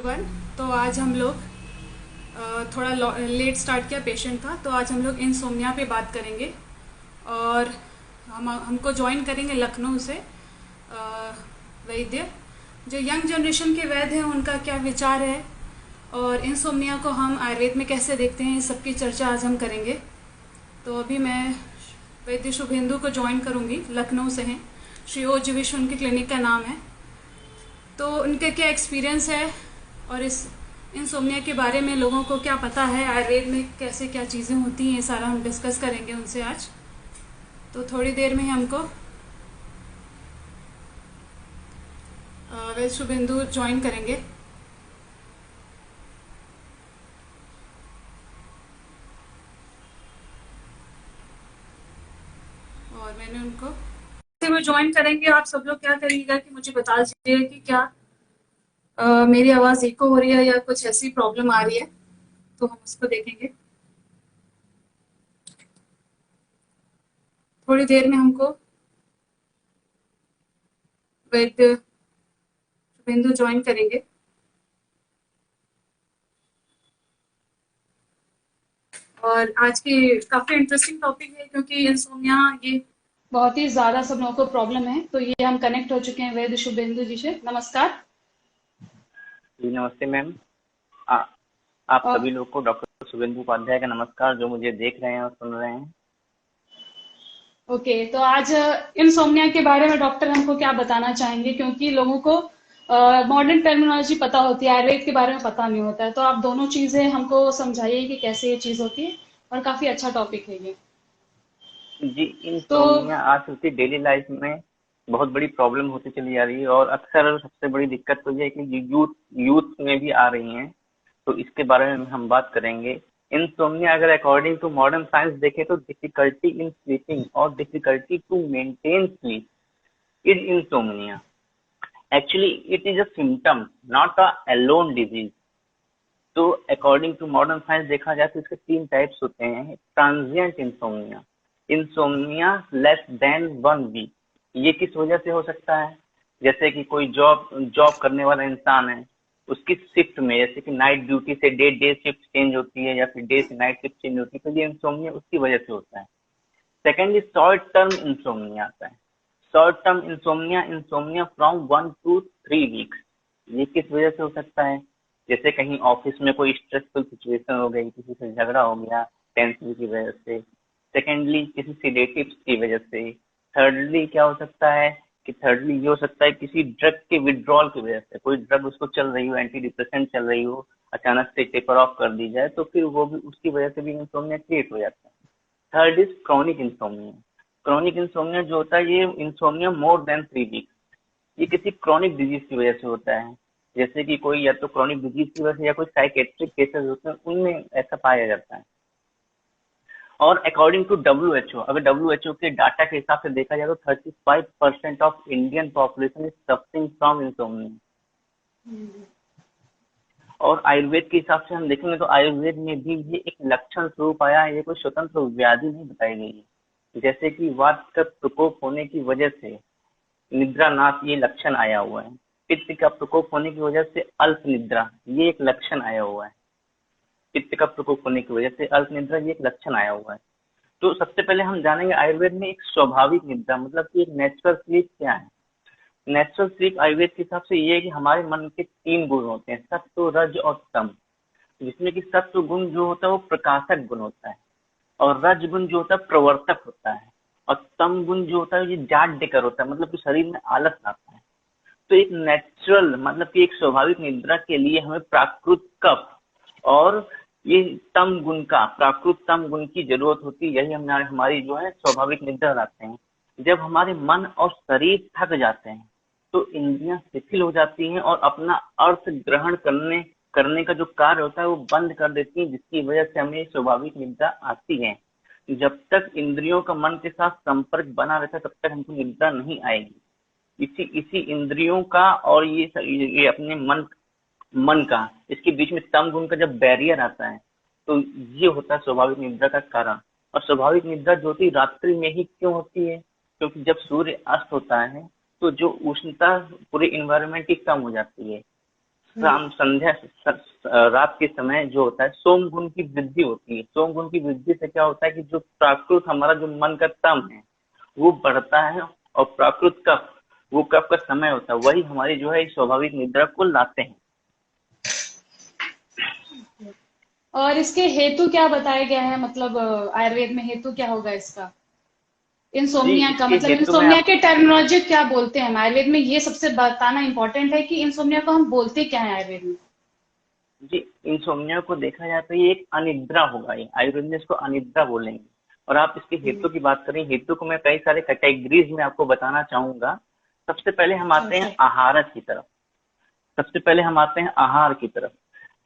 Everyone. तो आज हम लोग थोड़ा लेट स्टार्ट किया, पेशेंट था, तो आज हम लोग इंसोम्निया पे बात करेंगे। और हमको ज्वाइन करेंगे लखनऊ से वैद्य, जो यंग जनरेशन के वैद्य हैं, उनका क्या विचार है और इंसोम्निया को हम आयुर्वेद में कैसे देखते हैं, इस सब की चर्चा आज हम करेंगे। तो अभी मैं वैद्य शुभेंदु को ज्वाइन करूंगी, लखनऊ से हैं, श्री ओज विश्व उनके क्लिनिक का नाम है। तो उनका क्या एक्सपीरियंस है और इस इंसोम्निया के बारे में लोगों को क्या पता है, आयुर्वेद में कैसे क्या चीज़ें होती हैं, ये सारा हम डिस्कस करेंगे उनसे आज। तो थोड़ी देर में ही हमको वैद्य शुभेंदु ज्वाइन करेंगे। और मैंने उनको वो ज्वाइन करेंगे। आप सब लोग क्या करिएगा कि मुझे बता दीजिए कि क्या मेरी आवाज़ इको हो रही है या कुछ ऐसी प्रॉब्लम आ रही है, तो हम उसको देखेंगे। थोड़ी देर में हमको वैद्य शुभेंदु ज्वाइन करेंगे। और आज की काफ़ी इंटरेस्टिंग टॉपिक है, क्योंकि इंसोम्निया ये बहुत ही ज़्यादा सब लोगों को प्रॉब्लम है। तो ये हम कनेक्ट हो चुके हैं वैद्य शुभेंदु जी से। नमस्कार। जी नमस्ते मैम। आ- आप और सभी लोग को डॉक्टर शुभेंदु उपाध्याय का नमस्कार, जो मुझे देख रहे हैं और सुन रहे हैं। ओके, तो आज इंसोम्निया के बारे में डॉक्टर हमको क्या बताना चाहेंगे, क्योंकि लोगों को मॉडर्न टर्मिनोलॉजी पता होती है, आयुर्वेद के बारे में पता नहीं होता है। तो आप दोनों चीज़ें हमको समझाइए कि कैसे ये चीज़ होती है, और काफ़ी अच्छा टॉपिक है ये। जी, तो इंसोम्निया आज की डेली लाइफ में बहुत बड़ी प्रॉब्लम होती चली जा रही है, और अक्सर सबसे बड़ी दिक्कत तो ये है कि यूथ यूथ में भी आ रही हैं। तो इसके बारे में हम बात करेंगे। इंसोम्निया अगर अकॉर्डिंग टू मॉडर्न साइंस देखें तो डिफिकल्टी इन स्लीपिंग और difficulty to maintain sleep is insomnia. Actually it is a symptom, not a alone disease. तो अकॉर्डिंग टू मॉडर्न साइंस देखा जाए तो इसके तीन टाइप्स होते हैं। Transient insomnia, insomnia less than 1 week. ये किस वजह से हो सकता है? जैसे कि कोई जॉब जॉब करने वाला इंसान है, उसकी शिफ्ट में, जैसे कि नाइट ड्यूटी से डे डे शिफ्ट चेंज होती है, या फिर डे से नाइट शिफ्ट चेंज होती है, तो ये इंसोम्निया उसकी वजह से होता है। सेकेंडली शॉर्ट टर्म इंसोम्निया आता है। Short term insomnia, insomnia from 1 to 3 weeks. ये किस वजह से हो सकता है? जैसे कहीं ऑफिस में कोई स्ट्रेसफुल सिचुएशन हो गई, किसी से झगड़ा हो गया टेंशन की वजह से। सेकेंडली किसी सिडेटिव्स की वजह से। थर्डली क्या हो सकता है कि थर्डली ये हो सकता है किसी ड्रग के विड्रॉल की वजह से। कोई ड्रग उसको चल रही हो, एंटी डिप्रेसेंट चल रही हो, अचानक से टेपर ऑफ कर दी जाए, तो फिर वो भी उसकी वजह से भी इंसोम्निया क्रिएट हो जाता है। Third is chronic insomnia. Chronic insomnia जो होता है, ये इंसोम्निया मोर देन 3 वीक्स, ये किसी क्रॉनिक डिजीज की वजह से होता है। जैसे कि कोई या तो क्रॉनिक डिजीज की वजह से, या कोई साइकेट्रिक केसेस होते हैं, उनमें ऐसा पाया जाता है। और अकॉर्डिंग टू WHO, अगर WHO के डाटा के हिसाब से देखा जाए तो 35% of Indian population is suffering from insomnia. और आयुर्वेद के हिसाब से हम देखेंगे तो आयुर्वेद में भी ये एक लक्षण स्वरूप आया है, ये कोई स्वतंत्र व्याधि नहीं बताई गई है। जैसे कि वात का प्रकोप होने की वजह से निद्रा नाश, ये लक्षण आया हुआ है। पित्त का प्रकोप होने की वजह से अल्प निद्रा, ये एक लक्षण आया हुआ है। पित्त का प्रकोप होने की वजह से अल्प निद्रा, ये एक लक्षण आया हुआ है। तो सबसे पहले हम जानेंगे आयुर्वेद में एक स्वाभाविक निद्रा, मतलब कि एक नेचुरल स्लीप क्या है। नेचुरल स्लीप आयुर्वेद के हिसाब से ये है कि हमारे मन के 3 गुण होते हैं, सत्व, रज और तम। जिसमें कि सत्व गुण जो होता है वो प्रकाशक गुण होता है, और रज गुण जो होता है प्रवर्तक होता है, और तम गुण जो होता है ये जाट देकर होता है, मतलब कि शरीर में आलस आता है। तो एक नेचुरल, मतलब कि एक स्वाभाविक निद्रा के लिए हमें प्राकृत कफ और ये तम गुण का, प्राकृत तम गुण की जरूरत होती है। यही हम हमारी जो है स्वाभाविक निद्रा लाते हैं। जब हमारे मन और शरीर थक जाते हैं तो इंद्रियां शिथिल हो जाती हैं, और अपना अर्थ ग्रहण करने करने का जो कार्य होता है वो बंद कर देती हैं, जिसकी वजह से हमें स्वाभाविक निद्रा आती है। जब तक इंद्रियों का मन के साथ संपर्क बना रहता है तब तक हमको निद्रा नहीं आएगी। इसी इसी इंद्रियों का और ये अपने मन मन का, इसके बीच में तम गुण का जब बैरियर आता है, तो ये होता है स्वाभाविक निद्रा का कारण। और स्वाभाविक निद्रा जो होती है रात्रि में ही क्यों होती है? क्योंकि जब सूर्य अस्त होता है तो जो उष्णता पूरे इन्वायरमेंट की कम हो जाती है। शाम संध्या रात के समय जो होता है सोम गुण की वृद्धि होती है। सोम गुण की वृद्धि से क्या होता है कि जो प्राकृत हमारा जो मन का तम है वो बढ़ता है, और प्राकृत कफ, वो कफ का समय होता है, वही हमारी जो है स्वाभाविक निद्रा को लाते हैं। और इसके हेतु क्या बताया गया है, मतलब आयुर्वेद में हेतु क्या होगा इसका, जी, इंसोम्निया का इसके मतलब, हेतु में इंसोम्निया आप, के टर्मिनोलॉजी क्या बोलते हैं हम आयुर्वेद में, ये सबसे बताना इंपॉर्टेंट है कि इंसोम्निया को हम बोलते क्या है आयुर्वेद में। जी, इंसोम्निया को देखा जाए तो ये एक अनिद्रा होगा, ये आयुर्वेद में इसको अनिद्रा बोलेंगे। और आप इसके हेतु की बात करें, हेतु को मैं कई सारे कैटेगरीज में आपको बताना चाहूंगा। सबसे पहले हम आते हैं जैसे। आहार की तरफ। सबसे पहले हम आते हैं आहार की तरफ।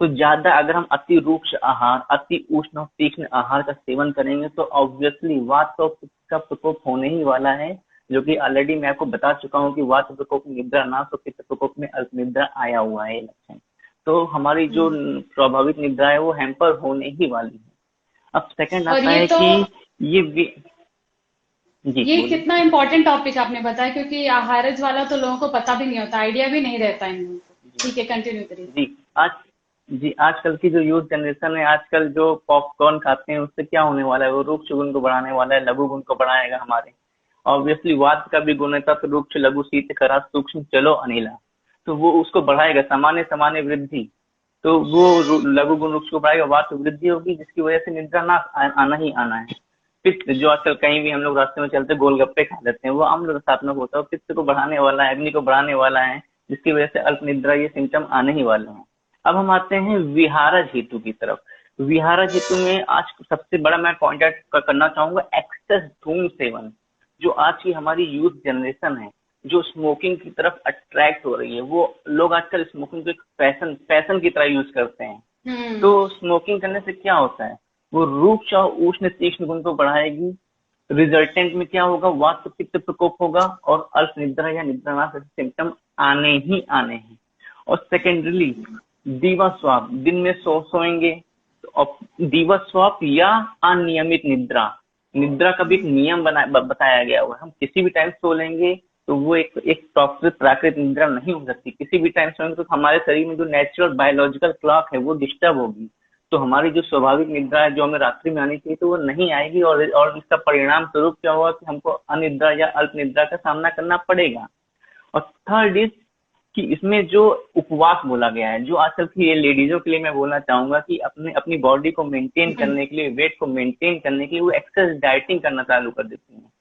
तो ज्यादा अगर हम अति रूक्ष आहार, अति उष्ण और तीक्ष्ण आहार का सेवन करेंगे तो ऑब्वियसली वात और पित्त का प्रकोप होने ही वाला है, जो कि ऑलरेडी मैं आपको बता चुका हूँ कि वात प्रकोप में निद्रा ना, तो पित्त प्रकोप में अल्प निद्रा आया हुआ है लक्षण। तो हमारी जो हम्म। स्वाभाविक निद्रा है वो हैम्पर होने ही वाली है। अब सेकंड और आता ये है तो, कि ये जी ये बोलिए। कितना इम्पोर्टेंट टॉपिक आपने बताया, क्योंकि आहारज वाला तो लोगों को पता भी नहीं होता, आइडिया भी नहीं रहता इन लोगों को। जी ठीक है, कंटिन्यू करिए। जी आज जी आजकल की जो यूथ जनरेशन है, आजकल जो पॉपकॉर्न खाते हैं उससे क्या होने वाला है, वो रूक्ष गुण को बढ़ाने वाला है, लघु गुण को बढ़ाएगा हमारे। ऑब्वियसली वात का भी गुण है, तब रूक्ष लघु शीत करा सूक्ष्म चलो अनिला, तो वो उसको बढ़ाएगा, सामान्य सामान्य वृद्धि। तो वो लघु गुण रूक्ष को बढ़ाएगा, वात वृद्धि होगी, जिसकी वजह से निद्रा ना आना ही आना है। पित्त जो आजकल कहीं भी हम लोग रास्ते में चलते गोलगप्पे खा लेते हैं, वो अम्ल रसात्मक होता है, पित्त को बढ़ाने वाला है, अग्नि को बढ़ाने वाला है, जिसकी वजह से अल्प निद्रा ये सिम्टम आने ही वाले हैं। अब हम आते हैं विहारज हेतु की तरफ। विहारज हेतु में आज सबसे बड़ा मैं पॉइंट आउट करना चाहूंगा एक्सेस धूम सेवन। जो आज की हमारी यूथ जनरेशन है, जो स्मोकिंग की तरफ अट्रैक्ट हो रही है, वो लोग आजकल स्मोकिंग को एक फैशन फैशन की तरह यूज करते हैं। हम्म। तो स्मोकिंग करने से क्या होता है, वो रूक्ष और उष्ण तीक्ष्ण गुण को बढ़ाएगी। रिजल्टेंट में क्या होगा, वात पित्त प्रकोप होगा और अल्प निद्रा या निद्रानाश जैसे सिम्टम आने ही आने हैं। और सेकेंडरीली दीवा स्वाप, दिन में सोएंगे तो दीवा स्वाप या अनियमित निद्रा, निद्रा का भी एक नियम बताया गया हुआ है। हम किसी भी टाइम सो लेंगे तो वो एक प्रॉपर प्राकृतिक निद्रा नहीं हो सकती। किसी भी टाइम सोएंगे तो हमारे शरीर में जो नेचुरल बायोलॉजिकल क्लॉक है वो डिस्टर्ब होगी, तो हमारी जो स्वाभाविक निद्रा है जो हमें रात्रि में आनी चाहिए तो वो नहीं आएगी, और इसका परिणाम स्वरूप क्या होगा कि हमको अनिद्रा या अल्प निद्रा का सामना करना पड़ेगा। और थर्ड इज कि इसमें जो उपवास बोला गया है, जो आजकल की लेडीजों के लिए मैं बोलना चाहूंगा कि अपने अपनी बॉडी को मेंटेन करने के लिए, वेट को मेंटेन करने के लिए वो एक्सेस डाइटिंग करना चालू कर देती हैं।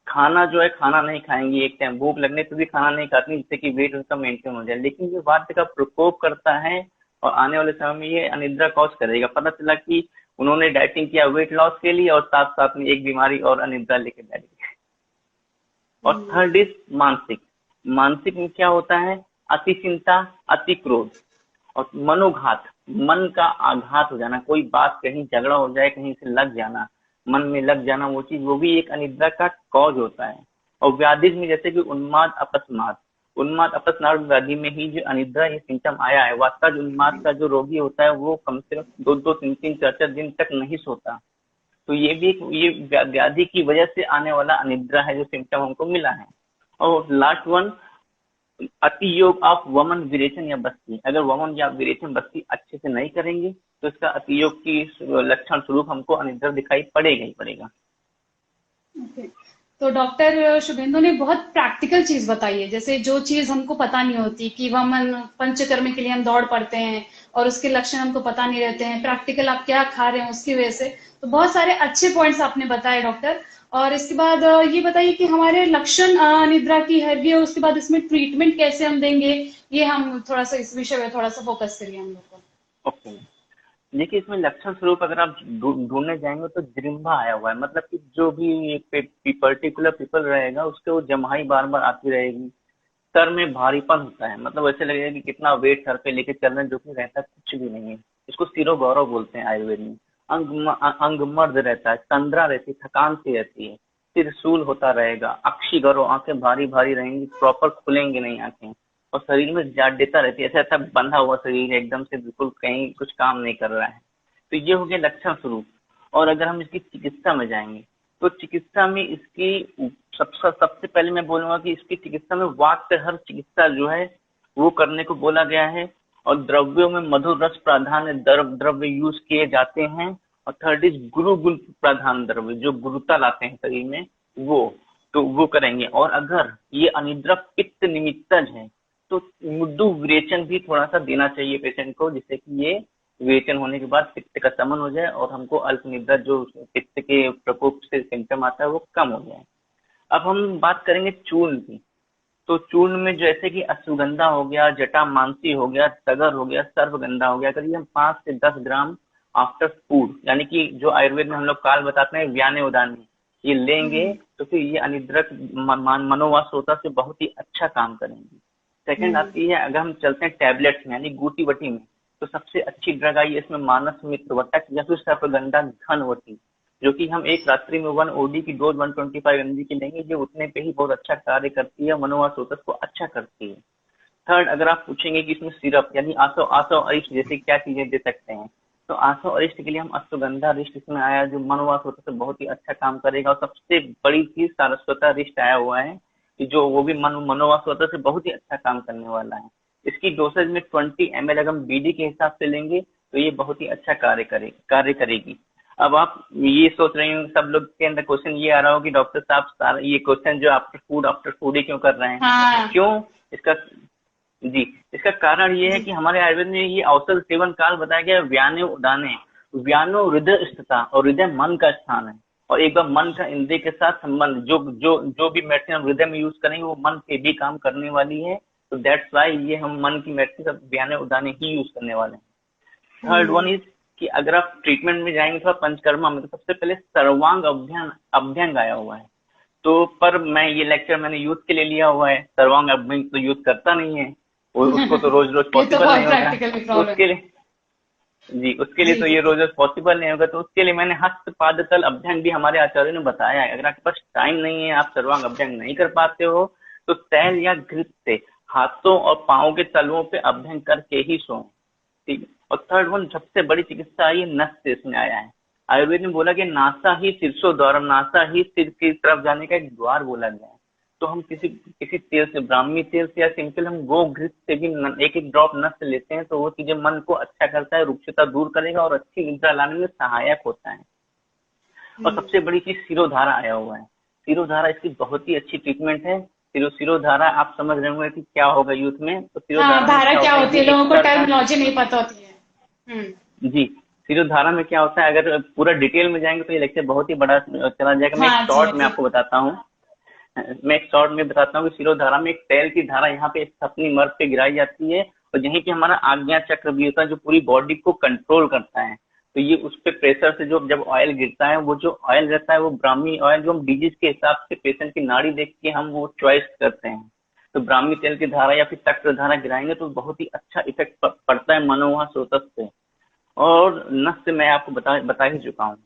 खाना जो है खाना नहीं खाएंगी, एक टाइम भूख लगने पर भी खाना नहीं खाती, जिससे कि वेट उनका मेंटेन हो जाए। लेकिन ये वात का प्रकोप करता है और आने वाले समय में ये अनिद्रा कॉज करेगा। पता चला कि उन्होंने डाइटिंग किया वेट लॉस के लिए और साथ साथ में एक बीमारी और अनिद्रा लेके बैठ गए। और थर्ड इज मानसिक। मानसिक में क्या होता है, अति चिंता, अति क्रोध और मनोघात, मन का आघात हो जाना, कोई बात कहीं झगड़ा हो जाए कहीं से लग जाना, मन में लग जाना वो चीज, वो भी एक अनिद्रा का कॉज होता है। और व्याधि में जैसे कि उन्माद अपस्माद, उन्माद अपस्माद व्याधि में ही जो अनिद्रा ये सिम्टम आया है। वास्तव उन्माद का जो रोगी होता है वो कम से कम 2-3 4 दिन तक नहीं सोता। तो ये भी एक ये व्याधि की वजह से आने वाला अनिद्रा है जो सिम्टम हमको मिला है। और लास्ट वन, अति योग ऑफ वमन विरेचन या बस्ती। अगर वमन या विरेचन बस्ती अच्छे से नहीं करेंगे तो इसका अति योग की लक्षण स्वरूप हमको अनिद्रा दिखाई पड़ेगा ही पड़ेगा। Okay. तो डॉक्टर शुभेंदु ने बहुत प्रैक्टिकल चीज बताई है, जैसे जो चीज हमको पता नहीं होती कि वमन पंचकर्म के लिए हम दौड़ पड़ते हैं और उसके लक्षण हमको पता नहीं रहते हैं, प्रैक्टिकल आप क्या खा रहे हैं उसकी वजह से। तो बहुत सारे अच्छे पॉइंट्स आपने बताए डॉक्टर। और इसके बाद ये बताइए कि हमारे लक्षण निद्रा की है भी, और उसके बाद इसमें ट्रीटमेंट कैसे हम देंगे, ये हम थोड़ा सा इस विषय में थोड़ा सा फोकस करिए हम लोग को। ओके, देखिए इसमें लक्षण स्वरूप अगर आप ढूंढने जाएंगे तो जृंभा आया हुआ है, मतलब कि जो भी पर्टिकुलर पीपल रहेगा उसके वो जम्हाई बार बार आती रहेगी। सर में भारीपन होता है, मतलब ऐसे लगेगा कि कितना वेट सर पे लेके चल रहे हैं, जो कि रहता कुछ भी नहीं है। इसको सिरो गौरव बोलते हैं आयुर्वेद में। अंग मर्द रहता है, तंद्रा रहती है, थकान सी रहती है, त्रिशूल होता रहेगा, अक्षी गौरव, आंखें भारी भारी रहेंगी, प्रॉपर खुलेंगी नहीं आंखें, और शरीर में जाड्यता रहती है, ऐसा ऐसा बंधा हुआ शरीर एकदम से बिल्कुल कहीं कुछ काम नहीं कर रहा है। तो ये हो गया लक्षण स्वरूप। और अगर हम इसकी चिकित्सा में जाएंगे तो चिकित्सा में इसकी सबसे पहले मैं बोलूंगा कि इसकी चिकित्सा में वात हर चिकित्सा जो है वो करने को बोला गया है। और द्रव्यों में मधुर रस प्राधान्य द्रव्य यूज किए जाते हैं। और थर्ड इज गुल प्रधान द्रव्य, जो गुरुता लाते हैं शरीर में, वो करेंगे। और अगर ये अनिद्रा पित्त निमित्तज है तो मृदु विरेचन भी थोड़ा सा देना चाहिए पेशेंट को, जिससे कि ये विरेचन होने के बाद पित्त का शमन हो जाए और हमको अल्प निद्रा जो पित्त के प्रकोप से सिम्टम आता है वो कम हो जाए। अब हम बात करेंगे चूर्ण की। तो चूर्ण में जैसे कि अश्वगंधा हो गया, जटामांसी हो गया, तगर हो गया, सर्वगंधा हो गया, करीब हम 5 से 10 ग्राम आफ्टर फूड, यानी कि जो आयुर्वेद में हम लोग काल बताते हैं व्याने उदाने, ये लेंगे तो फिर ये अनिद्रक मनोवासोता से बहुत ही अच्छा काम करेंगे। सेकंड आती है, अगर हम चलते हैं टैबलेट्स में यानी गुटी वटी में, तो सबसे अच्छी ड्रग आई है इसमें मानस मित्र वटक या फिर सर्पगंधा घनवटी, जो कि हम एक रात्रि में 1 OD की डोज 125 mg की लेंगे, जो उतने पे ही बहुत अच्छा कार्य करती है, मनोवासोतस को अच्छा करती है। थर्ड, अगर आप पूछेंगे कि इसमें सिरप यानी आसव अरिष्ट जैसे क्या चीजें दे सकते हैं, तो आसव अरिष्ट के लिए हम अश्वगंधा अरिष्ट इसमें आया, जो मनोवासोतस से बहुत ही अच्छा काम करेगा। और सबसे बड़ी चीज सारस्वता अरिष्ट आया हुआ है, कि जो वो भी मनोवासोतस से बहुत ही अच्छा काम करने वाला है। इसकी डोसेज में 20 ml अगर हम BD के हिसाब से लेंगे तो ये बहुत ही अच्छा कार्य करेगी। अब आप ये सोच रहे हैं, सब लोग के अंदर क्वेश्चन ये आ रहा हो कि डॉक्टर साहब ये क्वेश्चन जो आफ्टर फूड ही क्यों कर रहे हैं? हाँ। क्यों? इसका कारण ये है कि हमारे आयुर्वेद में ये औषध सेवन काल बताया गया व्याने उदाने। व्यानो हृदय स्थिता और हृदय मन का स्थान है, और एक बार मन का इंद्रिय के साथ संबंध, जो भी मेडिसिन हम हृदय में यूज करेंगे वो मन पे भी काम करने वाली है। तो दैट्स वाई ये हम मन की मेडिसिन सब व्याने उदाने ही यूज करने वाले हैं। थर्ड वन इज कि अगर आप ट्रीटमेंट में जाएंगे थोड़ा पंचकर्मा में, तो सबसे पहले सर्वांग अभ्यंग आया हुआ है। तो पर मैं ये लेक्चर मैंने यूथ के लिए लिया हुआ है, सर्वांग अभ्यंग तो यूथ करता नहीं है, उसको तो रोज पॉसिबल नहीं होगा उसके लिए तो ये रोज पॉसिबल नहीं होगा। तो उसके लिए मैंने हस्त पादतल अभ्यंग भी हमारे आचार्य ने बताया है। अगर आपके पास टाइम नहीं है, आप सर्वांग अभ्यंग नहीं कर पाते हो, तो तैल या घृत से हाथों और पांवों के तलवों पे अभ्यंग करके ही सो। ठीक। और थर्ड वन सबसे बड़ी चिकित्सा आई नस से इसमें आया है। आयुर्वेद ने बोला कि नासा ही शीर्षो द्वार, नासा ही सिर की तरफ जाने का एक द्वार बोला गया है। तो हम किसी तेल से, ब्राह्मी तेल से या सिंपल हम गो घृत से भी एक एक ड्रॉप नस से लेते हैं, तो वो चीजें मन को अच्छा करता है, रुक्षता दूर करेगा और अच्छी निद्रा लाने में सहायक होता है। और सबसे बड़ी चीज सिरोधारा आया हुआ है। सिरोधारा इसकी बहुत ही अच्छी ट्रीटमेंट है। सिरोधारा आप समझ रहे होंगे कि क्या होगा यूथ में, तो सिरोधारा क्या होती है, लोगों को टर्मिनोलॉजी नहीं पता होती है। जी, सिरोधारा में क्या होता है, अगर पूरा डिटेल में जाएंगे तो ये लेक्चर बहुत ही बड़ा चला जाएगा। मैं एक शॉर्ट में आपको बताता हूँ कि सिरोधारा में एक तेल की धारा यहाँ पे अपनी मर्द पे गिराई जाती है, और यहीं पे हमारा आज्ञा चक्र भी होता है जो पूरी बॉडी को कंट्रोल करता है। तो ये उस पे प्रेशर से जब ऑयल गिरता है, वो जो ऑयल रहता है वो ब्राह्मी ऑयल, जो हम डिजीज के हिसाब से पेशेंट की नाड़ी देख के हम वो चॉइस करते हैं। तो ब्राह्मी तेल की धारा या फिर तक्र धारा गिराएंगे तो बहुत ही अच्छा इफेक्ट पड़ता है मनोवासोतस से। और नस से मैं आपको बता ही चुका हूँ।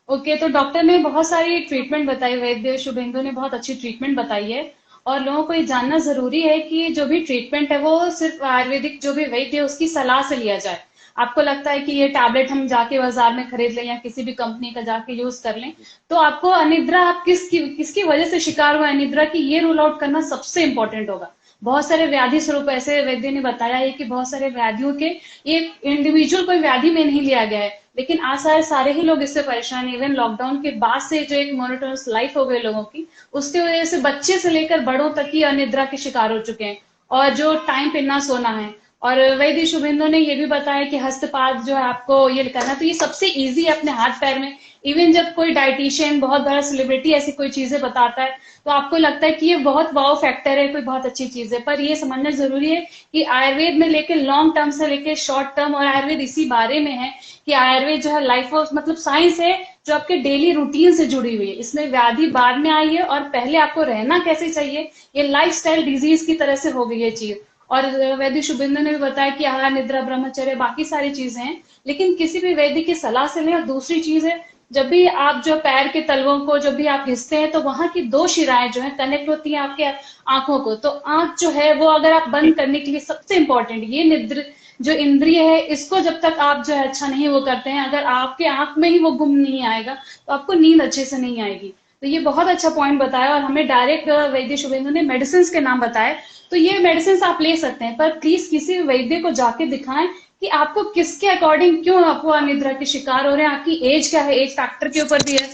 ओके, तो डॉक्टर ने बहुत सारी ट्रीटमेंट बताई, वैद्य शुभेंदु ने बहुत अच्छी ट्रीटमेंट बताई है। और लोगों को ये जानना जरूरी है कि जो भी ट्रीटमेंट है वो सिर्फ आयुर्वेदिक जो भी वैद्य है उसकी सलाह से लिया जाए। आपको लगता है कि ये टैबलेट हम जाके बाजार में खरीद लें या किसी भी कंपनी का जाके यूज कर लें, तो आपको अनिद्रा, आप किसकी वजह से शिकार हुआ अनिद्रा की, ये रूल आउट करना सबसे इंपॉर्टेंट होगा। बहुत सारे व्याधि स्वरूप ऐसे वैद्य ने बताया है कि बहुत सारे व्याधियों के ये इंडिविजुअल कोई व्याधि में नहीं लिया गया है, लेकिन आज सारे ही लोग इससे परेशान है। इवन लॉकडाउन के बाद से जो एक मोनोटोनस लाइफ हो गई लोगों की, उसकी वजह से बच्चे से लेकर बड़ों तक ही अनिद्रा के शिकार हो चुके हैं, और जो टाइम पे ना सोना है। और वैद्य शुभेंदु ने ये भी बताया कि हस्तपाद जो है आपको ये करना, तो ये सबसे इजी है अपने हाथ पैर में। इवन जब कोई डाइटिशियन, बहुत बड़ा सेलिब्रिटी ऐसी कोई चीजें बताता है तो आपको लगता है कि ये बहुत वाव फैक्टर है, कोई बहुत अच्छी चीज है, पर ये समझना जरूरी है कि आयुर्वेद में लेके लॉन्ग टर्म से लेके शॉर्ट टर्म, और आयुर्वेद इसी बारे में है कि आयुर्वेद जो है लाइफ ऑफ मतलब साइंस है जो आपके डेली रूटीन से जुड़ी हुई है। इसमें व्याधि बाद में आई है और पहले आपको रहना कैसे चाहिए, ये लाइफस्टाइल डिजीज की तरह से हो गई है चीज। और वैद्य शुभेंदु ने भी बताया कि आहार, निद्रा, ब्रह्मचर्य, बाकी सारी चीजें हैं, लेकिन किसी भी वैद्य की सलाह से लें। और दूसरी चीज है, जब भी आप जो पैर के तलवों को जब भी आप घिसते हैं तो वहां की 2 शिराएं जो है कनेक्ट होती हैं आपके आंखों को, तो आंख जो है वो अगर आप बंद करने के लिए सबसे इंपॉर्टेंट ये निद्र जो इंद्रिय है, इसको जब तक आप जो है अच्छा नहीं वो करते हैं, अगर आपके आंख में ही वो गुम नहीं आएगा तो आपको नींद अच्छे से नहीं आएगी। तो ये बहुत अच्छा पॉइंट बताया, और हमें डायरेक्ट वैद्य शुभेंदु ने मेडिसिन के नाम बताए। तो ये मेडिसिन आप ले सकते हैं, पर प्लीज किसी वैद्य को जाके दिखाएं कि आपको किसके अकॉर्डिंग क्यों आपको अनिद्रा के शिकार हो रहे हैं। आपकी एज क्या है, एज फैक्टर के ऊपर भी है।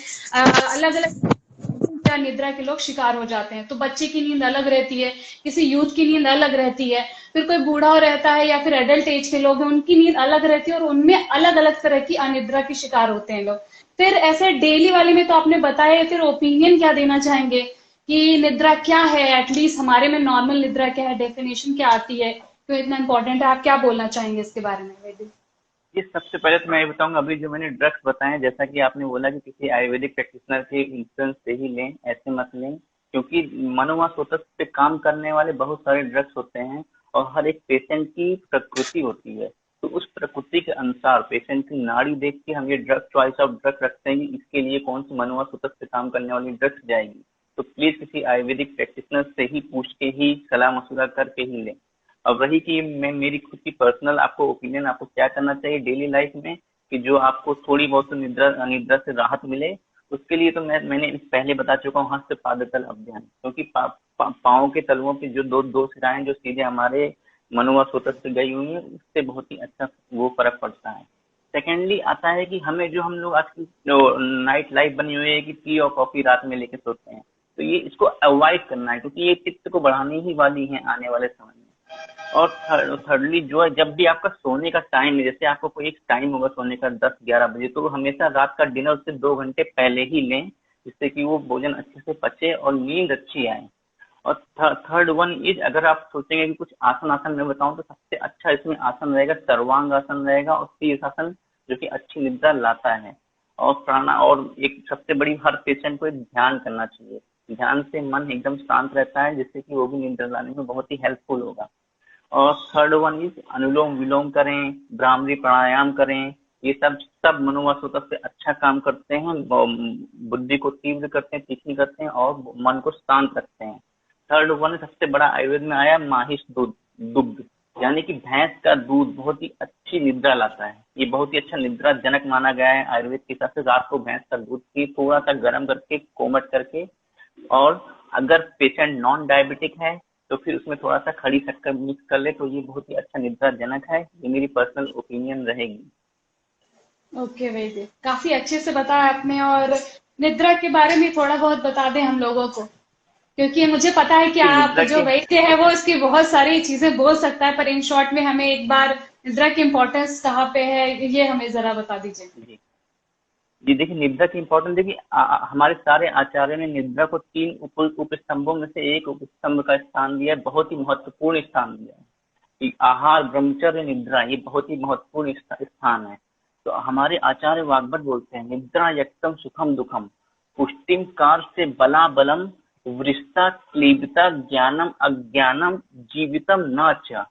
अलग अलग क्या निद्रा के लोग शिकार हो जाते हैं। तो बच्चे की नींद अलग रहती है, किसी यूथ की नींद अलग रहती है, फिर कोई बूढ़ा रहता है या फिर एडल्ट एज के लोग हैं, उनकी नींद अलग रहती है, और उनमें अलग अलग तरह की अनिद्रा के शिकार होते हैं लोग। फिर ऐसे डेली वाले में तो आपने बताया, फिर ओपिनियन क्या देना चाहेंगे कि निद्रा क्या है, एटलीस्ट हमारे में नॉर्मल निद्रा क्या है, डेफिनेशन क्या आती है, क्यों इतना इंपॉर्टेंट है, आप क्या बोलना चाहेंगे इसके बारे में वैद्य? ये सबसे पहले तो मैं ये बताऊंगा, अभी जो मैंने ड्रग्स बताए, जैसा कि आपने बोला कि किसी आयुर्वेदिक प्रैक्टिशनर के इंफ्लुएंस से ही लें, ऐसे मत लें, क्योंकि मनोवास्वास्थ्य पे काम करने वाले बहुत सारे ड्रग्स होते हैं और हर एक पेशेंट की प्रकृति होती है। तो उस प्रकृति के अनुसार पेशेंट की नाड़ी देख के हम ये ड्रग चॉइस ऑफ ड्रग रखते हैं कि इसके लिए कौन सी मनोवास्वास्थ्य पे काम करने वाली ड्रग्स जाएगी। तो प्लीज किसी आयुर्वेदिक प्रैक्टिशनर से ही पूछ के ही सलाह मशुरा करके ही लें। अब रही कि मैं मेरी खुद की पर्सनल आपको ओपिनियन, आपको क्या करना चाहिए डेली लाइफ में कि जो आपको थोड़ी बहुत निद्रा अनिद्रा से राहत मिले, उसके लिए तो मैंने पहले बता चुका हूँ, हस्त पादतल अभ्यास, क्योंकि पाँव के तलवों की जो दो दो सिराएं जो सीधे हमारे मनोवास्वास्थ्य से गई हुई है, उससे बहुत ही अच्छा वो फर्क पड़ता है। सेकेंडली आता है कि हमें जो हम लोग आज की जो नाइट लाइफ बनी हुई है कि टी और कॉफी रात में लेके सोते हैं, तो ये इसको अवॉइड करना है, क्योंकि ये पित्त को बढ़ाने ही वाली है आने वाले समय में। और थर्डली जो है, जब भी आपका सोने का टाइम है, जैसे आपको कोई एक टाइम होगा सोने का 10-11 बजे, तो हमेशा रात का डिनर उससे 2 घंटे पहले ही लें, जिससे कि वो भोजन अच्छे से पचे और नींद अच्छी आए। और थर्ड वन इज, अगर आप सोचेंगे कि कुछ आसन आसन मैं बताऊं, तो सबसे अच्छा इसमें आसन रहेगा सर्वांग आसन रहेगा और शीर्षासन, जो कि अच्छी निद्रा लाता है। और प्राणा, और एक सबसे बड़ी, हर पेशेंट को एक ध्यान करना चाहिए। ध्यान से मन एकदम शांत रहता है, जिससे कि वो भी निद्रा लाने में बहुत ही हेल्पफुल होगा। और थर्ड वन इज अनुलोम विलोम करें, भ्रामरी प्राणायाम करें। ये सब सब मनोवास्वास्थ्य से अच्छा काम करते हैं, बुद्धि को तीव्र करते हैं, तीक्ष्ण करते हैं और मन को शांत रखते हैं। थर्ड वन सबसे बड़ा आयुर्वेद में आया माहिष दूध, दुग्ध, यानी कि भैंस का दूध बहुत ही अच्छी निद्रा लाता है। ये बहुत ही अच्छा निद्रा जनक माना गया है आयुर्वेद के हिसाब से। रात को भैंस का दूध की थोड़ा सा गर्म करके कोमट करके, और अगर पेशेंट नॉन डायबिटिक है तो फिर उसमें थोड़ा सा खड़ी शक्कर मिक्स कर ले, तो ये बहुत ही अच्छा निद्रा जनक है। ये मेरी पर्सनल ओपिनियन रहेगी। ओके वैद्य, काफी अच्छे से बताया आपने, और निद्रा के बारे में थोड़ा बहुत बता दें हम लोगों को, क्योंकि मुझे पता है कि कि आप निद्रा जो के वैद्य है वो इसकी बहुत सारी चीजें बोल सकता है, पर इन शॉर्ट में हमें एक बार निद्रा की इम्पोर्टेंस कहाँ पे है ये हमें जरा बता दीजिए। जी जी, देखिए निद्रा की इम्पोर्टेंस, देखिए हमारे सारे आचार्य ने निद्रा को 3 उपस्तंभों में से एक उपस्तंभ का स्थान दिया है, बहुत ही महत्वपूर्ण स्थान दिया है कि आहार ब्रह्मचर्य निद्रा, ये बहुत ही महत्वपूर्ण स्थान है। तो हमारे आचार्य वाग्भट बोलते हैं, निद्रा यक्तम सुखम दुखम, पुष्टिम कार से बला बलम, वृष्टा क्लीबता ज्ञानम अज्ञानम, जीवितम न च।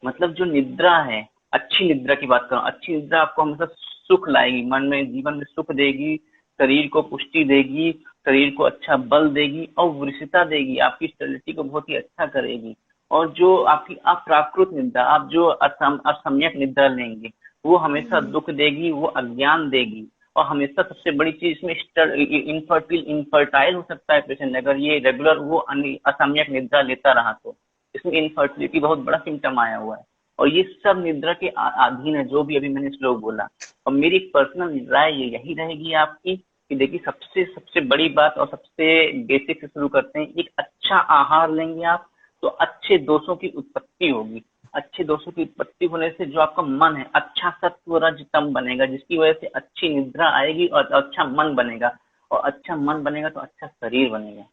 मतलब जो निद्रा है, अच्छी निद्रा की बात करूं, अच्छी निद्रा आपको हमेशा सुख लाएगी, मन में जीवन में सुख देगी, शरीर को पुष्टि देगी, शरीर को अच्छा बल देगी और वृषिता देगी, आपकी स्टेबिलिटी को बहुत ही अच्छा करेगी। और जो आपकी अप्राकृत निद्रा, आप जो असम्यक निद्रा लेंगे, वो हमेशा दुख देगी, वो अज्ञान देगी। और हमेशा सबसे बड़ी चीज इसमें इनफर्टाइल हो सकता है पेशेंट, अगर ये रेगुलर वो असम्यक निद्रा लेता रहा तो इसमें इनफर्टिलिटी बहुत बड़ा सिम्टम आया हुआ है। और ये सब निद्रा के अधीन है, जो भी अभी मैंने श्लोक बोला। और मेरी पर्सनल राय ये यही रहेगी आपकी कि देखिए, सबसे सबसे बड़ी बात और सबसे बेसिक से शुरू करते हैं, एक अच्छा आहार लेंगे आप तो अच्छे दोषों की उत्पत्ति होगी। अच्छे दोषों की उत्पत्ति होने से जो आपका मन है, अच्छा सत्व रज तम बनेगा, जिसकी वजह से अच्छी निद्रा आएगी और अच्छा मन बनेगा, और अच्छा मन बनेगा तो अच्छा शरीर बनेगा।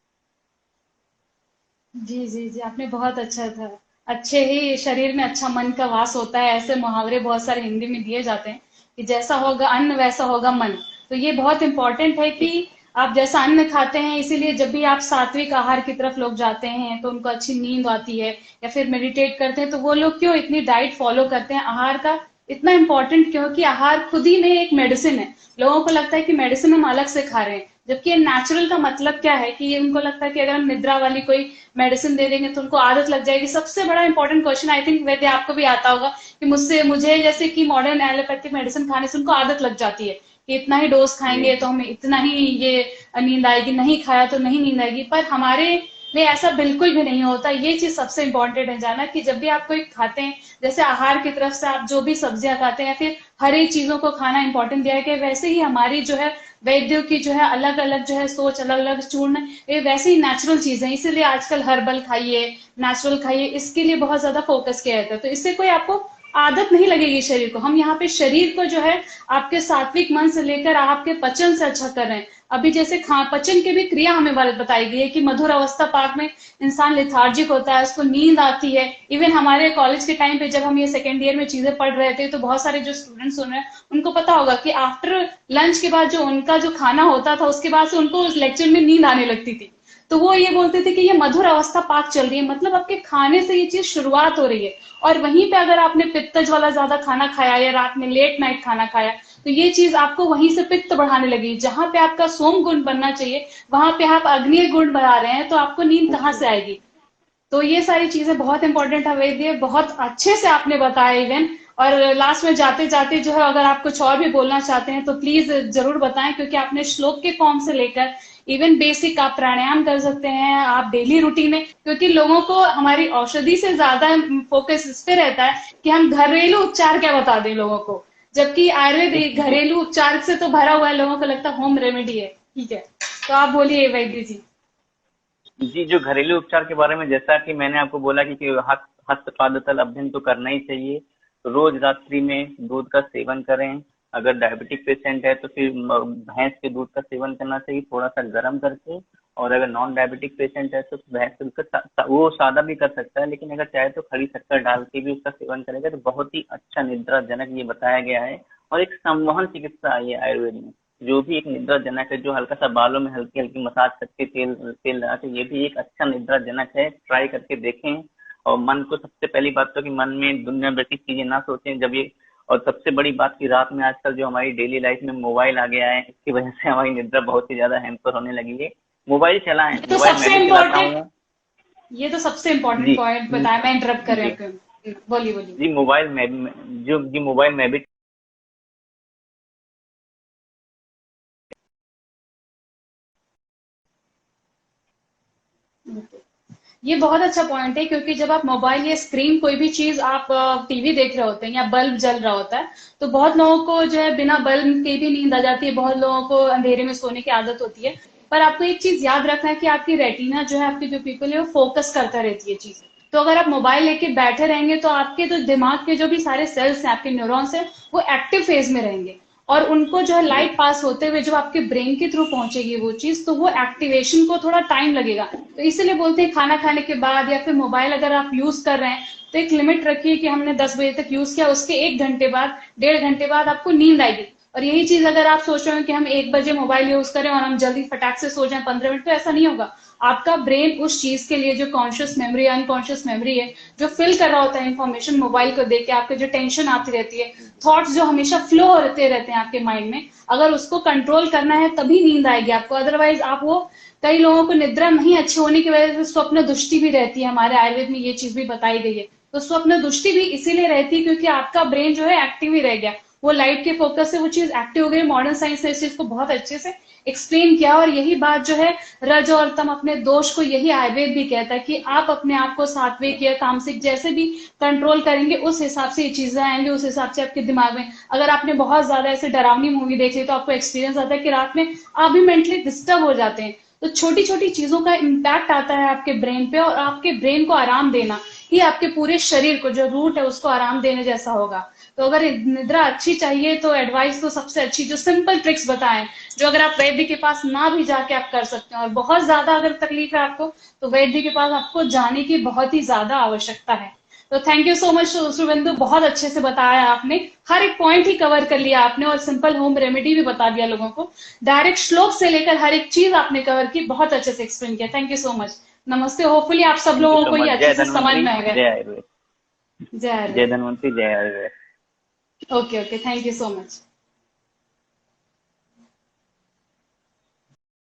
जी जी जी, आपने बहुत अच्छा था। अच्छे ही शरीर में अच्छा मन का वास होता है, ऐसे मुहावरे बहुत सारे हिंदी में दिए जाते हैं कि जैसा होगा अन्न वैसा होगा मन। तो ये बहुत इंपॉर्टेंट है कि आप जैसा अन्न खाते हैं, इसीलिए जब भी आप सात्विक आहार की तरफ लोग जाते हैं तो उनको अच्छी नींद आती है, या फिर मेडिटेट करते हैं, तो वो लोग क्यों इतनी डाइट फॉलो करते हैं, आहार का इतना इम्पोर्टेंट क्योंकि आहार खुद ही में एक मेडिसिन है। लोगों को लगता है कि मेडिसिन हम अलग से खा रहे हैं, जबकि ये नेचुरल का मतलब क्या है कि ये उनको लगता है कि अगर हम निद्रा वाली कोई मेडिसिन दे देंगे तो उनको आदत लग जाएगी। सबसे बड़ा इंपॉर्टेंट क्वेश्चन आई थिंक वैद्य आपको भी आता होगा कि मुझे जैसे कि मॉडर्न एलोपैथिक मेडिसिन खाने से उनको आदत लग जाती है कि इतना ही डोज खाएंगे जी तो हमें इतना ही ये नींद आएगी, नहीं खाया तो नहीं नींद आएगी। पर हमारे लिए ऐसा बिल्कुल भी नहीं होता। ये चीज सबसे इंपॉर्टेंट है जानना कि जब भी आप कोई खाते हैं, जैसे आहार की तरफ से आप जो भी सब्जियां खाते हैं या फिर हरी चीजों को खाना इंपॉर्टेंट दिया है कि वैसे ही हमारी जो है वैद्यों की जो है अलग अलग जो है सोच, अलग अलग चूर्ण, ये वैसे ही नेचुरल चीज है। इसीलिए आजकल हर्बल खाइए, नेचुरल खाइए, इसके लिए बहुत ज्यादा फोकस किया जाता है। तो इससे कोई आपको आदत नहीं लगेगी शरीर को। हम यहाँ पे शरीर को जो है आपके सात्विक मन से लेकर आपके पचन से अच्छा कर रहे हैं। अभी जैसे पचन की भी क्रिया हमें बताई गई है कि मधुर अवस्था पाक में इंसान लेथार्जिक होता है, उसको नींद आती है। इवन हमारे कॉलेज के टाइम पे जब हम ये सेकेंड ईयर में चीजें पढ़ रहे थे तो बहुत सारे जो स्टूडेंट सुन रहे हैं उनको पता होगा कि आफ्टर लंच के बाद जो उनका जो खाना होता था उसके बाद से उनको उस लेक्चर में नींद आने लगती थी। तो वो ये बोलते थे कि ये मधुर अवस्था पाक चल रही है, मतलब आपके खाने से ये चीज शुरुआत हो रही है। और वहीं पे अगर आपने पित्तज वाला ज्यादा खाना खाया या रात में लेट नाइट खाना खाया तो ये चीज आपको वहीं से पित्त बढ़ाने लगी। जहां पे आपका सोम गुण बनना चाहिए वहां पे आप अग्नि गुण बढ़ा रहे हैं, तो आपको नींद कहाँ से आएगी। तो ये सारी चीजें बहुत इंपॉर्टेंट है वैद्य, बहुत अच्छे से आपने बताया इवन। और लास्ट में जाते जाते जो है अगर आप कुछ और भी बोलना चाहते हैं तो प्लीज जरूर बताएं, क्योंकि आपने श्लोक के फॉर्म से लेकर इवन बेसिक आप प्राणायाम कर सकते हैं आप डेली रूटीन में, क्योंकि लोगों को हमारी औषधि से ज्यादा फोकस इस पे रहता है कि हम घरेलू उपचार क्या बता दें लोगों को, जबकि आयुर्वेद एक जी घरेलू उपचार से तो भरा हुआ है। लोगों को लगता है होम रेमेडी है। ठीक है, तो आप बोलिए वैद्य जी। जी, जो घरेलू उपचार के बारे में जैसा कि मैंने आपको बोला कि हस्त पाद तल अभ्यंग तो करना ही चाहिए। रोज रात्रि में दूध का सेवन करें। अगर डायबिटिक पेशेंट है तो फिर भैंस के दूध का सेवन करना चाहिए थोड़ा सा गर्म करके। और अगर नॉन डायबिटिक पेशेंट है तो भैंस के दूध का वो सादा भी कर सकता है, लेकिन अगर चाहे तो खड़ी शक्कर डाल के भी उसका सेवन करेगा तो बहुत ही अच्छा निद्राजनक ये बताया गया है। और एक संवहन चिकित्सा है ये आयुर्वेद में। जो भी एक निद्राजनक है, जो हल्का सा बालों में हल्की हल्की मसाज करके तेल तेल लगा के, ये भी एक अच्छा निद्राजनक है। ट्राई करके देखें। और मन को सबसे पहली बात तो कि मन में दुनिया भर की चीजें ना सोचें जब ये। और सबसे बड़ी बात की रात में आजकल जो हमारी डेली लाइफ में मोबाइल आ गया है, इसकी वजह से हमारी निद्रा बहुत ही ज्यादा हैम्पर होने लगी है। मोबाइल चलाएं, तो मोबाइल मैं सबसे भी चलाता इम्पोर्टेंट, हूँ। ये तो सबसे इम्पोर्टेंट जी पॉइंट बताया, मैं इंटरप्ट कर रही जी हूँ आपको। बोलिए बोलिए। जी मोबाइल में जो जी मोबाइल में भी। ये बहुत अच्छा पॉइंट है, क्योंकि जब आप मोबाइल या स्क्रीन कोई भी चीज आप टीवी देख रहे होते हैं या बल्ब जल रहा होता है तो बहुत लोगों को जो है बिना बल्ब के भी नींद आ जाती है, बहुत लोगों को अंधेरे में सोने की आदत होती है। पर आपको एक चीज याद रखना है कि आपकी रेटिना जो है, आपकी जो पीपल है वो फोकस करता रहती है चीज। तो अगर आप मोबाइल लेके बैठे रहेंगे तो आपके जो दिमाग के जो भी सारे सेल्स हैं, आपके न्यूरॉन्स हैं, वो एक्टिव फेज में रहेंगे। और उनको जो है जी लाइट पास होते हुए जो आपके ब्रेन के थ्रू पहुंचेगी वो चीज, तो वो एक्टिवेशन को थोड़ा टाइम लगेगा। तो इसीलिए बोलते हैं खाना खाने के बाद या फिर मोबाइल अगर आप यूज कर रहे हैं तो एक लिमिट रखिए कि हमने 10 बजे तक यूज किया, उसके 1 घंटे बाद, 1.5 घंटे बाद आपको नींद आएगी। और यही चीज अगर आप सोच रहे हो कि हम 1 बजे मोबाइल यूज करें और हम जल्दी फटाक से सो जाएं 15 मिनट, तो ऐसा नहीं होगा। आपका ब्रेन उस चीज के लिए जो कॉन्शियस मेमोरी अनकॉन्शियस मेमोरी है, जो फिल कर रहा होता है इन्फॉर्मेशन मोबाइल को देख के, आपके जो टेंशन आती रहती है, थॉट्स जो हमेशा फ्लो होते रहते हैं आपके माइंड में, अगर उसको कंट्रोल करना है तभी नींद आएगी आपको। अदरवाइज आप वो, कई लोगों को निद्रा नहीं अच्छी होने की वजह से स्वप्न दृष्टि भी रहती है। हमारे आयुर्वेद में ये चीज भी बताई गई है। तो स्वप्न दृष्टि भी इसीलिए रहती है क्योंकि आपका ब्रेन जो है एक्टिव ही रह गया, वो लाइट के फोकस से वो चीज एक्टिव हो गई। मॉडर्न साइंस ने इस चीज को बहुत अच्छे से एक्सप्लेन किया। और यही बात जो है, रज और तम अपने दोष को, यही आयुर्वेद भी कहता है कि आप अपने आप को सात्विक या तामसिक जैसे भी कंट्रोल करेंगे उस हिसाब से ये चीजें आएंगी, उस हिसाब से आपके दिमाग में। अगर आपने बहुत ज्यादा ऐसे डरावनी मूवी देख ली तो आपको एक्सपीरियंस आता है कि रात में आप भी मेंटली डिस्टर्ब हो जाते हैं। तो छोटी छोटी चीजों का इम्पैक्ट आता है आपके ब्रेन पे, और आपके ब्रेन को आराम देना ही आपके पूरे शरीर को, जो रूट है उसको आराम देने जैसा होगा। तो अगर निद्रा अच्छी चाहिए तो एडवाइस तो सबसे अच्छी जो सिंपल ट्रिक्स बताएं, जो अगर आप वैद्य के पास ना भी जाके आप कर सकते हैं, और बहुत ज्यादा अगर तकलीफ है आपको तो वैद्य के पास आपको जाने की बहुत ही ज्यादा आवश्यकता है। तो thank you so much Shubhendu, बहुत अच्छे से बताया आपने, हर एक पॉइंट ही कवर कर लिया आपने, और सिंपल होम रेमेडी भी बता दिया लोगों को। डायरेक्ट श्लोक से लेकर हर एक चीज आपने कवर की, बहुत अच्छे से एक्सप्लेन किया। Thank you so much. नमस्ते, होपफुली आप सब थैंक यू लोगों सो को ये मच। अच्छे जय से समझ धन्वंतरी, में आ गया। जय आयुर्वेद। जय जय आयुर्वेद। धन्वंतरी, जय Ayurveda. Okay okay, thank you so much.